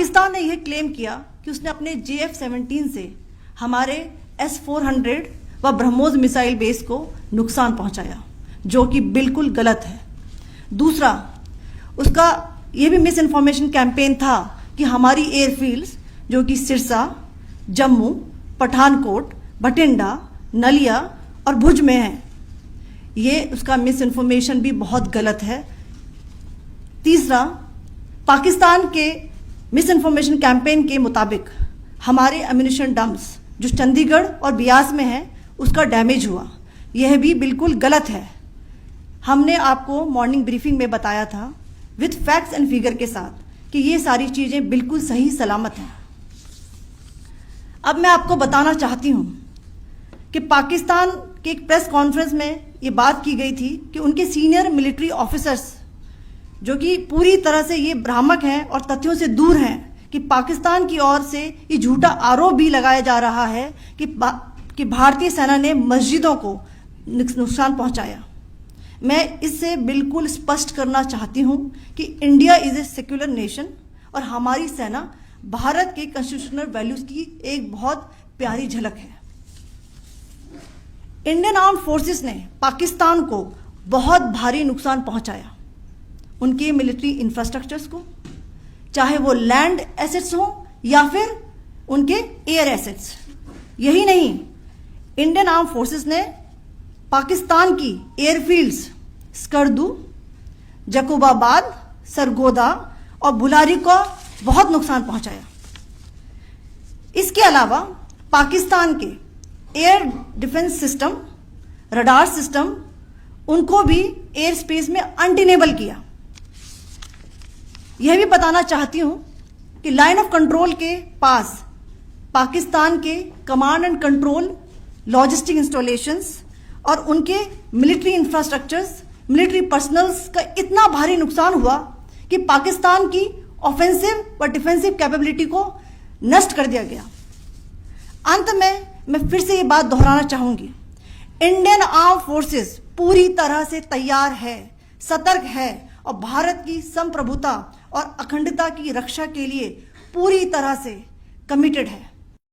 पाकिस्तान ने यह क्लेम किया कि उसने अपने JF-17 से हमारे S-400 व ब्रह्मोस मिसाइल बेस को नुकसान पहुंचाया, जो कि बिल्कुल गलत है। दूसरा, उसका यह भी मिस इन्फॉर्मेशन कैंपेन था कि हमारी एयरफील्ड्स जो कि सिरसा, जम्मू, पठानकोट, बठिंडा, नलिया और भुज में हैं, ये उसका मिस इन्फॉर्मेशन भी बहुत गलत है। तीसरा, पाकिस्तान के मिस इन्फॉर्मेशन कैंपेन के मुताबिक हमारे एम्यूनिशन डम्प्स जो चंडीगढ़ और बियास में है उसका डैमेज हुआ, यह भी बिल्कुल गलत है। हमने आपको मॉर्निंग ब्रीफिंग में बताया था विथ फैक्ट्स एंड फिगर के साथ कि ये सारी चीज़ें बिल्कुल सही सलामत हैं। अब मैं आपको बताना चाहती हूँ कि पाकिस्तान के एक प्रेस कॉन्फ्रेंस में ये बात की गई थी कि उनके सीनियर मिलिट्री ऑफिसर्स जो कि पूरी तरह से ये भ्रामक हैं और तथ्यों से दूर हैं कि पाकिस्तान की ओर से ये झूठा आरोप भी लगाया जा रहा है कि भारतीय सेना ने मस्जिदों को नुकसान पहुंचाया। मैं इससे बिल्कुल स्पष्ट करना चाहती हूं कि India is a secular nation और हमारी सेना भारत के कॉन्स्टिट्यूशनल वैल्यूज की एक बहुत प्यारी झलक है। इंडियन आर्म्ड फोर्सेस ने पाकिस्तान को बहुत भारी नुकसान पहुंचाया, उनके मिलिट्री इंफ्रास्ट्रक्चर्स को, चाहे वो लैंड एसेट्स हो या फिर उनके एयर एसेट्स। यही नहीं, इंडियन आर्म्ड फोर्सेस ने पाकिस्तान की एयरफील्ड्स स्कर्दू, जकोबाबाद, सरगोदा और बुलारी को बहुत नुकसान पहुंचाया। इसके अलावा पाकिस्तान के air defence system, radar system, उनको भी एयर स्पेस में अनटेनेबल किया। यह भी बताना चाहती हूं कि लाइन ऑफ कंट्रोल के पास पाकिस्तान के command and control logistic installations और उनके मिलिट्री इंफ्रास्ट्रक्चर्स, मिलिट्री पर्सनल्स का इतना भारी नुकसान हुआ कि पाकिस्तान की ऑफेंसिव व डिफेंसिव कैपेबिलिटी को नष्ट कर दिया गया। अंत में मैं फिर से ये बात दोहराना चाहूंगी, इंडियन आर्म फोर्सेस पूरी तरह से तैयार है, सतर्क है और भारत की संप्रभुता और अखंडता की रक्षा के लिए पूरी तरह से कमिटेड है।